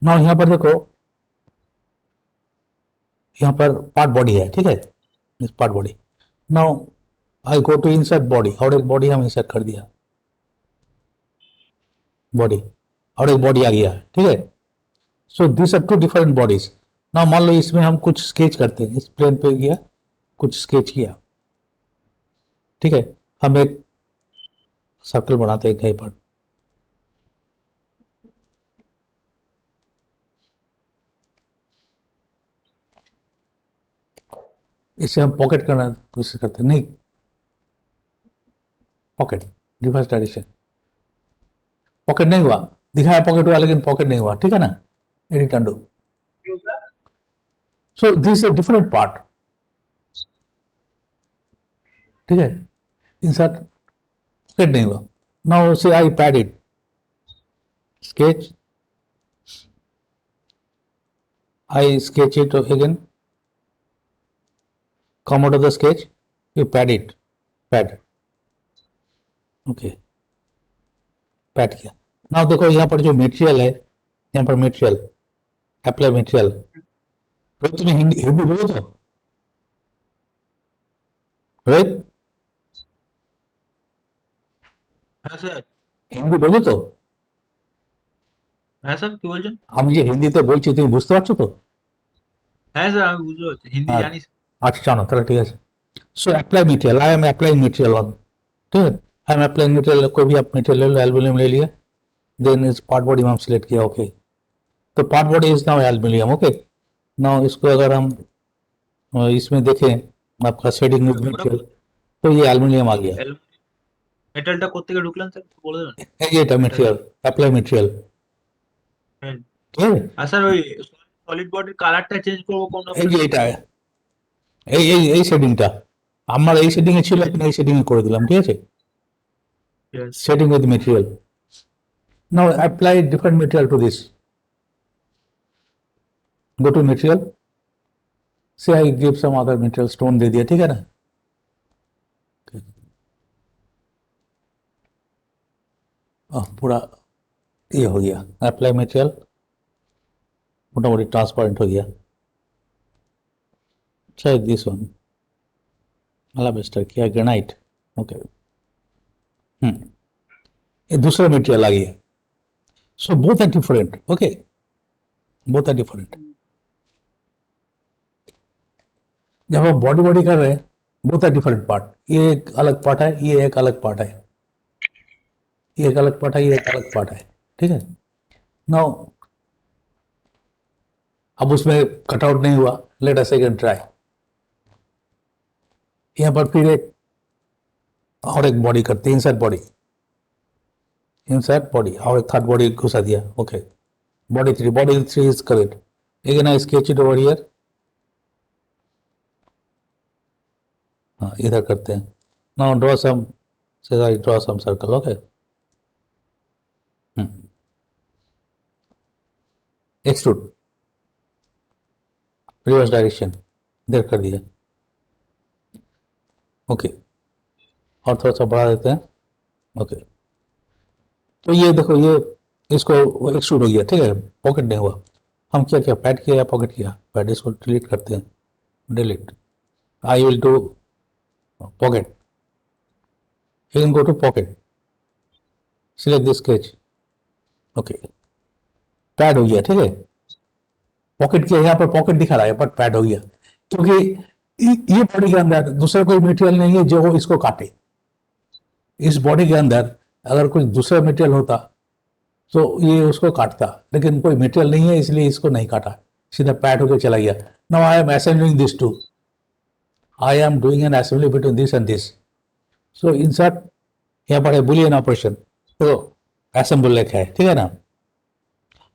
Now यहाँ पर देखो, यहाँ पर पार्ट बॉडी है, ठीक है, इस part body. Now I go to insert body, और एक बॉडी हम इंसर्ट कर दिया, बॉडी, और एक बॉडी आ गया, ठीक है। So this are two different bodies. Now मान लो इसमें हम कुछ स्केच करते हैं, इस प्लेन पे गया, कुछ स्केच किया, ठीक है। हम एक सर्कल बनाते हैं कहीं पर, इसे हम पॉकेट करना कोशिश करते हैं, नहीं, पॉकेट, रिवर्स डायरेक्शन, पॉकेट नहीं हुआ, दिखाया पॉकेट हुआ लेकिन पॉकेट नहीं हुआ, ठीक है ना, edit undo. So this a different part, ठीक है, इंसर्ट, पॉकेट नहीं हुआ। Now so I pad it, sketch, I sketch it again, come out of the sketch, you pad it, pad, okay, pad किया। नाउ देखो यहाँ पर जो material है, यहाँ पर मटेरियल, अप्लाई मटेरियल, रोहित तुम्हें हिंदी हिंदी बोलो तो, रोहित হ্যাঁ স্যার। হিন্দি बोलो तो, হ্যাঁ স্যার, কি বলছেন? আমি যে হিন্দিতে বলছি তুমি বুঝতে পারছো তো? হ্যাঁ স্যার, আমি বুঝতে পারছি, হিন্দি हाँ, জানি। अच्छा জানো তাহলে ঠিক আছে। So apply material, I am applying material on, ठीक है, आई एम अप्लाइंग मटेरियल, कोई भी आप मटेरियल ले लो, एल्यूमिनियम ले लिया, देन इस पार्ट बॉडी में हम सिलेक्ट किया, ओके, तो part body is now aluminium, okay. Now इसको अगर हम इसमें देखें आपका शेडिंग विद ওটা मटेरियल, तो ये एल्यूमिनियम आ गया, মেটালটা কোত্থেকে ঢুকলেন স্যার, একটু বলে দেবেন? ये मटेरियल, अप्लाई मटेरियल, হ্যাঁ। ठीक है, আর স্যার ওই সলিড বডির কালারটা চেঞ্জ করবো কোন এই যে এটা, এই শেডিংটা আমার এই শেডিং এ ছিল, এখন এই শেডিং এ করে দিলাম, ঠিক আছে, shading with material. Now apply different material to this, go to material, so I give some other material, stone दे दिया, ठीक है ना, पूरा ये हो गया, अप्लाई मटेरियल मोटामोटी ट्रांसपेरेंट हो गया, शायद दिस वन अलाबेस्टर किया, ग्रेनाइट, ओके, ये दूसरा मटेरियल आ गया। So both are different, okay, both are different. जब हम बॉडी बॉडी कर रहे हैं, बोथ आर डिफरेंट पार्ट, ये एक अलग पार्ट है, ये एक अलग पार्ट है, ये एक अलग पार्ट है, ये एक अलग पार्ट है, ठीक है। नाउ अब उसमें कटआउट नहीं हुआ, लेट अस अगेन ट्राई, यहाँ पर फिर एक और एक बॉडी करते हैं, इंसर्ट बॉडी, इंसर्ट बॉडी, और एक थर्ड बॉडी घुसा दिया, okay, body three is correct, again I sketch it over here, हाँ इधर करते हैं। Now draw some, say I draw some circle, okay, extrude, reverse direction, इधर कर दिया, ओके, और थोड़ा सा बढ़ा देते हैं, ओके। तो ये देखो, ये इसको एक्सट्रूड हो गया, ठीक है, पॉकेट नहीं हुआ। हम क्या किया, पैड किया या पॉकेट किया, पैड, इसको डिलीट करते हैं, delete, I will do pocket, you can go to pocket, select this sketch, okay, pad हो गया, ठीक है, पॉकेट किया, यहाँ पर पॉकेट दिखा रहा है बट पैड हो गया, क्योंकि ये बॉडी के अंदर दूसरा कोई मटेरियल नहीं है जो इसको काटे। इस बॉडी के अंदर अगर कोई दूसरा मटेरियल होता तो ये उसको काटता, लेकिन कोई मटेरियल नहीं है इसलिए इसको नहीं काटा, सीधा पैड होकर चला गया। Now I am assembling this two, I am doing an assembly between this and this. So insert, यहाँ पर है बुलियन ऑपरेशन, तो असेंबल लिखा है, ठीक है ना।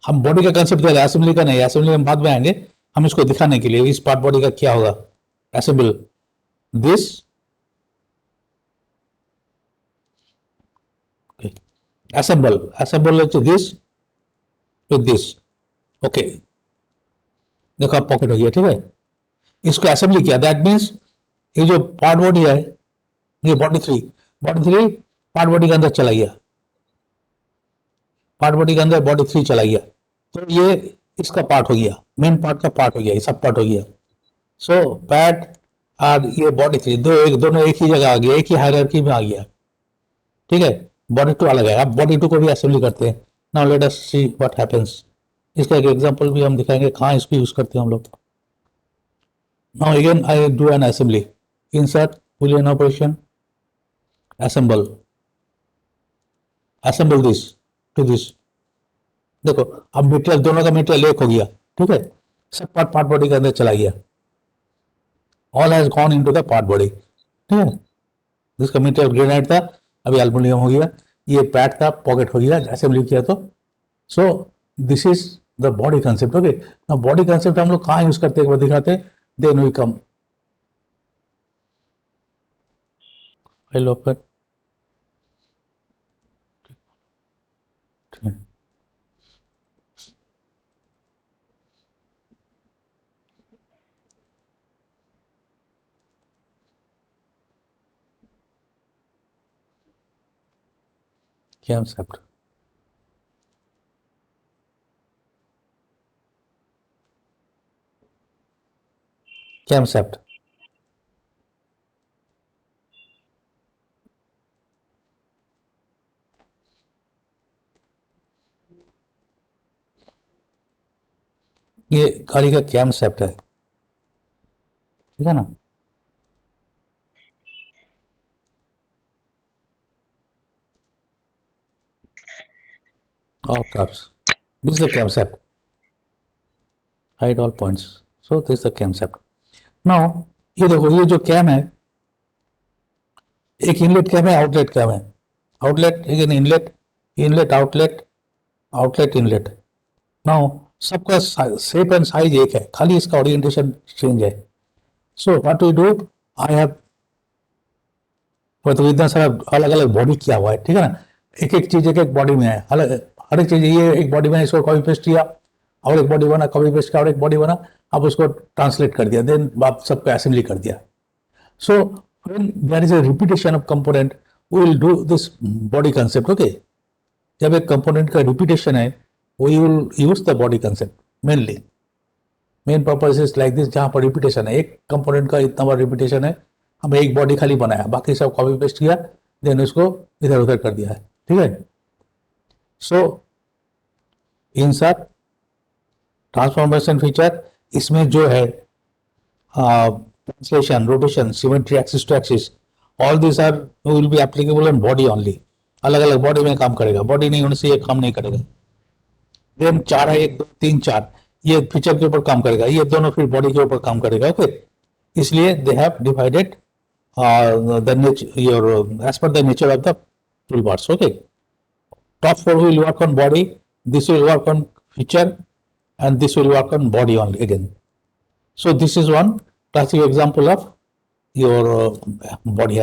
हम बॉडी का कंसेप्ट क्या है, असेंबली का नहीं, असेंबली में बाद में आएंगे, हम इसको दिखाने के लिए इस पार्ट बॉडी का क्या होगा, assemble this, assemble to this with this, okay, देखो आप पॉकेट हो गया, ठीक है, इसको असेंबली किया, दैट मीन्स ये जो पार्ट बॉडी है, ये बॉडी थ्री पार्ट बॉडी के अंदर चला गया, पार्ट बॉडी के अंदर बॉडी थ्री चला गया, तो ये इसका पार्ट हो गया, मेन पार्ट का पार्ट हो गया, ये सब पार्ट हो गया। सो पैड और ये बॉडी थ्री दोनों एक ही जगह आ गया, एक ही हायरार्की में आ गया, ठीक है। बॉडी टू अलग है, अब बॉडी टू को भी असेंबली करते हैं। Now let us see what happens. इसका एक एग्जांपल भी हम दिखाएंगे कहाँ इसको यूज करते हैं हम लोग। Now again I do an assembly, insert boolean operation, assemble, assemble this to this. देखो अब मटेरियल, दोनों का मटेरियल एक हो गया, ठीक है, सब पार्ट पार्ट बॉडी के अंदर चला गया, all has gone into the part body, ठीक है। जिसका मटेरियल ग्रेनाइट था अभी एल्युमिनियम हो गया, ये पैड था पॉकेट हो गया, असेंबली किया तो। So this is the body concept, okay. ना बॉडी कंसेप्ट हम लोग कहाँ यूज करते हैं, एक बार दिखाते, then we come file open, concept, concept, ये गाड़ी का कंसेप्ट है, ठीक है ना। All caps. This is the concept. Hide all points. So this is the concept. Now ये देखो, ये जो कैम है, एक इनलेट कैम है, आउटलेट कैम है। आउटलेट एक inlet, inlet outlet, outlet inlet. Now सबका शेप एंड साइज एक है, खाली इसका ओरिएंटेशन चेंज है। So what we do, I have, तो इतना सारा अलग अलग बॉडी किया हुआ है, ठीक है ना। एक एक चीज एक एक बॉडी में है, अलग हर एक चीज, ये एक बॉडी में इसको कॉपी पेस्ट किया, और एक बॉडी बना, कॉपी पेस्ट किया और एक बॉडी बना, अब उसको ट्रांसलेट कर दिया, देन आप सबको असेंबली कर दिया। So when there is a repetition of component, we will do this body concept, okay. जब एक कंपोनेंट का रिपीटेशन है, we will use the body concept mainly. Main purpose is like this, जहाँ पर रिपीटेशन है, एक कंपोनेंट का इतना बड़ा रिपीटेशन है, हमें एक बॉडी खाली बनाया, बाकी सब कॉपी पेस्ट किया, देन उसको इधर उधर कर दिया है, ठीक है। सो इंसर्ट ट्रांसफॉर्मेशन फीचर, इसमें जो है translation, rotation, symmetry, axis to axis, all this are will be applicable on body only. अलग अलग बॉडी में काम करेगा, बॉडी नहीं होने से ये काम नहीं करेगा। देन चार है, एक दो तीन चार, ये फीचर के ऊपर काम करेगा, ये दोनों फिर बॉडी के ऊपर काम करेगा, ओके। इसलिए they have divided the nature your as per the nature of the toolbars, okay. Top four will work on body, this will work on feature, and this will work on body only again. So this is one classic example of your body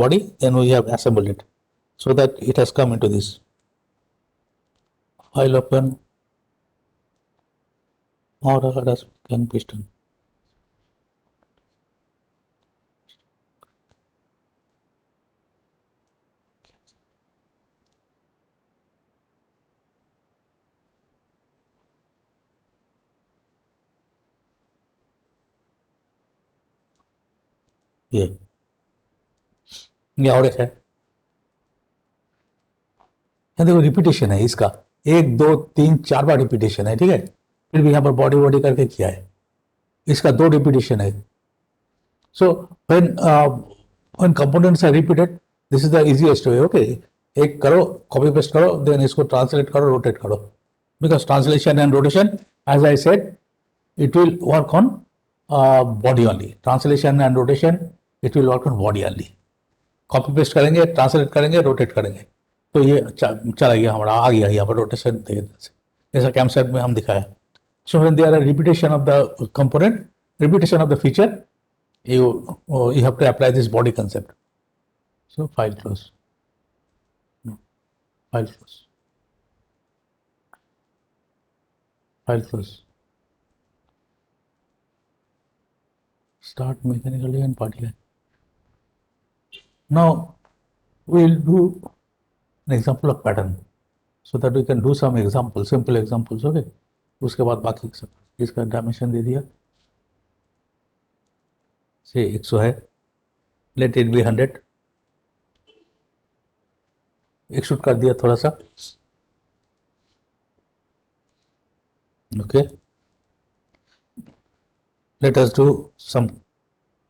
body, then we have assembled it so that it has come into this. File open, or can piston. ये और एक है, देखो repetition है इसका, एक दो तीन चार बार रिपीटेशन है, ठीक है। फिर भी यहाँ पर बॉडी बॉडी करके किया है, इसका दो रिपीटेशन है। So when components are repeated, this is the easiest way, okay. एक करो, कॉपी पेस्ट करो, देन इसको ट्रांसलेट करो, रोटेट करो, because translation and rotation, as I said, it will work on body only. Translation and rotation, it will work on body only. Copy paste करेंगे, translate करेंगे, rotate करेंगे, तो ये चला गया हमारा, आ गया यहाँ पर रोटेशन, जैसा कैमसेट में हम दिखाया। So when there are repetition of the component, repetition of the feature, you have to apply this body concept. So file close, file close, file close. Start mechanically and partially. Now we will do an example of pattern. So that we can do some example, simple examples. Okay, उसके बाद बाकी सब इसका dimension दे दिया, से 100 है, let it be 100, extrude कर दिया थोड़ा सा। Okay, let us do some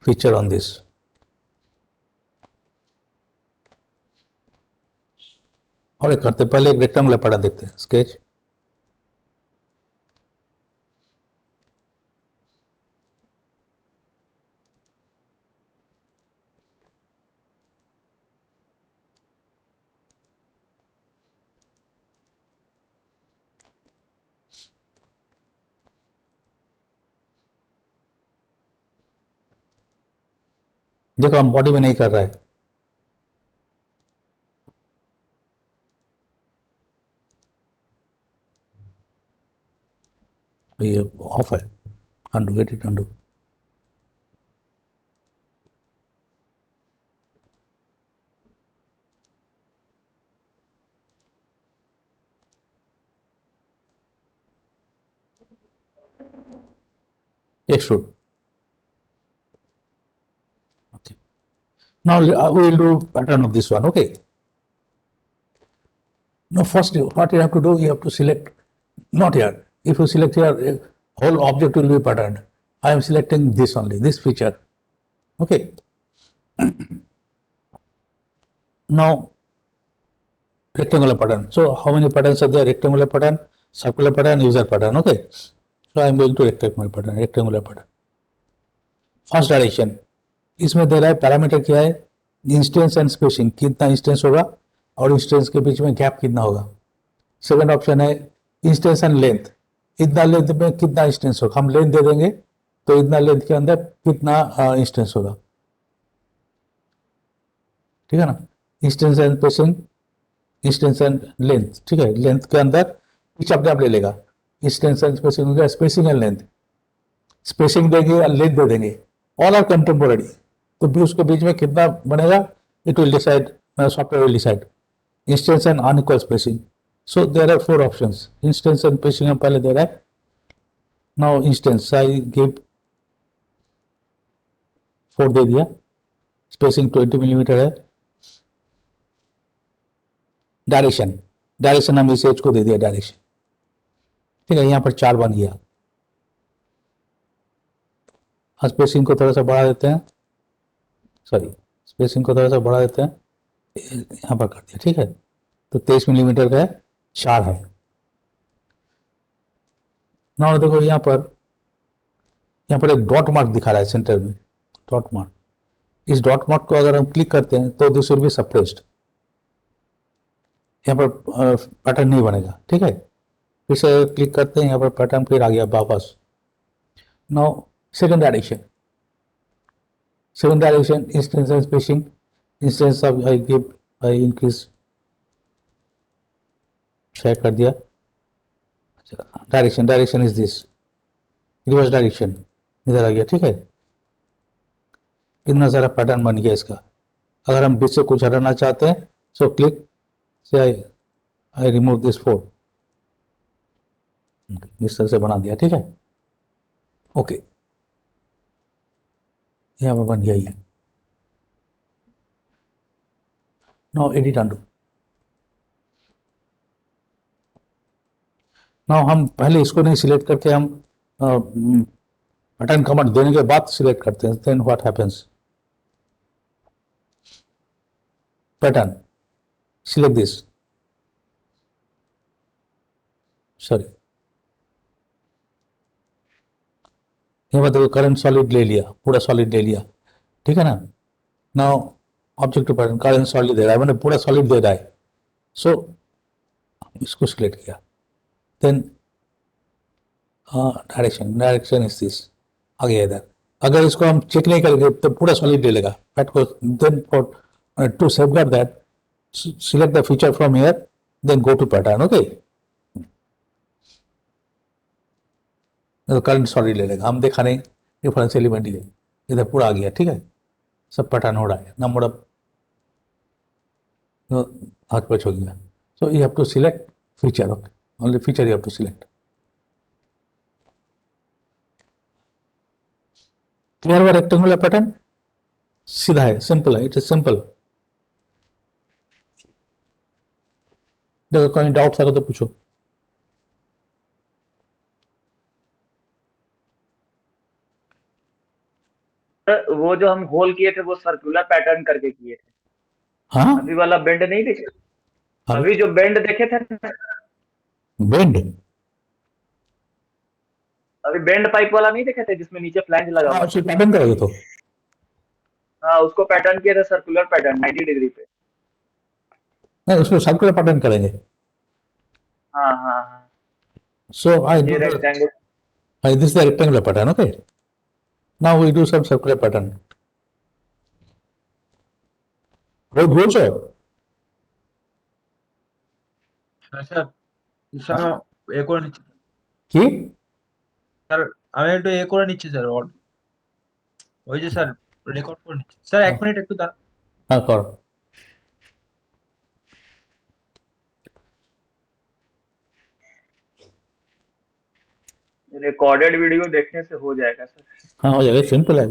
feature on this. और एक करते, पहले एक रेक्टेंगुलर पड़ा देखते हैं, स्केच। देखो हम बॉडी में नहीं कर रहा है, ये ऑफ है, undo, get it undo. Extrude. Okay, now we will do pattern of this one. Okay, now first what you have to do, you have to select, not here, if you select here, whole object will be patterned. I am selecting this only, this feature. Okay, now rectangular pattern. So how many patterns are there? Rectangular pattern, circular pattern, user pattern. Okay, so I am going to rectangular pattern, rectangular pattern. First direction, इसमें दे रहा है parameter क्या है, instance and spacing, कितना instance होगा और instance के बीच में गैप कितना होगा। सेकंड ऑप्शन है इंस्टेंस एंड लेंथ, इतना लेंथ में कितना इंस्टेंस होगा, हम लेंथ दे देंगे तो इतना लेंथ के अंदर कितना इंस्टेंस होगा, ठीक है ना। Instance and spacing, instance and length, ठीक है, लेंथ के अंदर पिच अपने आप ले लेगा, इंस्टेंस एंड स्पेसिंग हो गया, स्पेसिंग एंड लेंथ, स्पेसिंग देंगे और लेंथ दे देंगे, ऑल आर कंटेम्पोररी, तो भी उसके बीच में कितना बनेगा, it will decide, software will decide. Instance and unequal spacing, so there are 4 options, instance and spacing हम पहले दे रहा है। नाउ इंस्टेंस आई गिव 4 दे दिया, स्पेसिंग 20 मिलीमीटर है। डायरेक्शन, डायरेक्शन हम इस एज को दे दिया डायरेक्शन, ठीक है, यहाँ पर 4 बन गया। स्पेसिंग को थोड़ा सा बढ़ा देते हैं, सॉरी स्पेसिंग को थोड़ा सा बढ़ा देते हैं, यहाँ पर कर दिया, ठीक है, तो 23 मिलीमीटर का है, 4 है। ना देखो यहाँ पर एक डॉट मार्क दिखा रहा है सेंटर में, डॉट मार्क, इस डॉट मार्क को अगर हम क्लिक करते हैं तो दिस विल बी सप्रेस्ड, यहाँ पर पैटर्न नहीं बनेगा, ठीक है। फिर से क्लिक करते हैं, यहाँ पर पैटर्न फिर आ गया वापस। Now second direction, instance and spacing, instance of I give, I increase, share कर दिया। Direction is this, reverse direction इधर आ गया, ठीक है, कितना सारा पैटर्न बन गया इसका। अगर हम बीच से कुछ हटाना चाहते हैं, सो क्लिक से आई रिमूव दिस 4, इस तरह से बना दिया, ठीक है। ओके, यहाँ पर बन गया ये। Now edit undo. नाउ हम पहले इसको नहीं सिलेक्ट करके हम पैटर्न कमांड देने के बाद सिलेक्ट करते हैं, then what happens, pattern select this, sorry ये मतलब करंट सॉलिड ले लिया, पूरा सॉलिड ले लिया, ठीक है ना। Now object pattern current solid दे रहा है, मैंने पूरा सॉलिड दे रहा है, सो इसको सिलेक्ट किया, देन डायरेक्शन इज दिस, आ गया इधर। अगर इसको हम चेक नहीं करेंगे तो पूरा सॉलिड ले लेगा पैट को, then for to safeguard that select the feature from here, then go to pattern. Okay, current solid ले लेगा, हम देखा नहीं, डिफरेंस एलिमेंट ये इधर पूरा आ गया, ठीक है, सब पैटर्न हो रहा है ना, मोड़ा हाथ पर हो गया। So you have to select feature. Okay, only feature you have to select. Clear हुआ rectangular pattern? सीधा है, सिंपल है, इट इज सिंपल. देखो कोई डाउट आगे तो पूछो. सर वो जो हम होल किए थे वो सर्कुलर पैटर्न करके किए थे. हाँ अभी वाला बेंड नहीं देखे. अभी जो बेंड देखे थे ना, बेंड. अभी बेंड पाइप वाला नहीं देखे थे जिसमें नीचे फ्लैंज लगा हाँ हुआ उसे था. पैटर्न करोगे तो. हाँ उसको पैटर्न किया था सर्कुलर पैटर्न 90 डिग्री पे. नहीं उसको सर्कुलर पैटर्न करेंगे. हाँ हाँ हाँ. सो आई ये do rectangle. This the rectangular pattern. Okay, now we do some circular pattern. Road road है হ্যাঁ স্যার স্যার এ করে নিচ্ছি কি? স্যার আমি একটু এ করে নিচ্ছি স্যার ওই যে স্যার রেকর্ড করে নিচ্ছি স্যার 1 মিনিট একটু দাঁড়ান हाँ करो. रिकॉर्डेड वीडियो देखने से हो जाएगा सर. हाँ हो जाएगा, सिंपल है.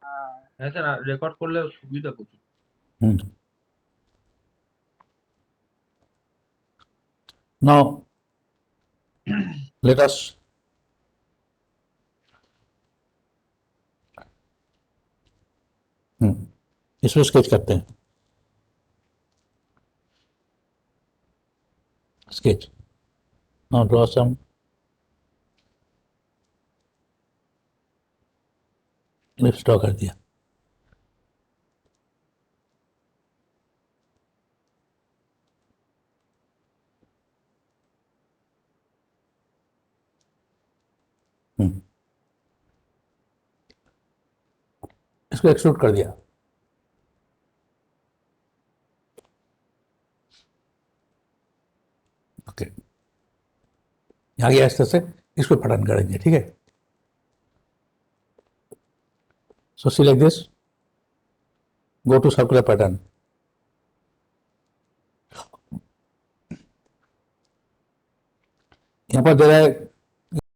हाँ. হ্যাঁ স্যার রেকর্ড করলে সুবিধা প্রচুর Now let us इसको स्केच करते हैं. Sketch. Now draw some ellipse. Draw कर दिया. इसको एक्सट्रूड कर दिया. ओके, आगे ऐसे से इसको पैटर्न करेंगे. ठीक है, so select this, go to circular pattern. यहाँ पर दे रहा है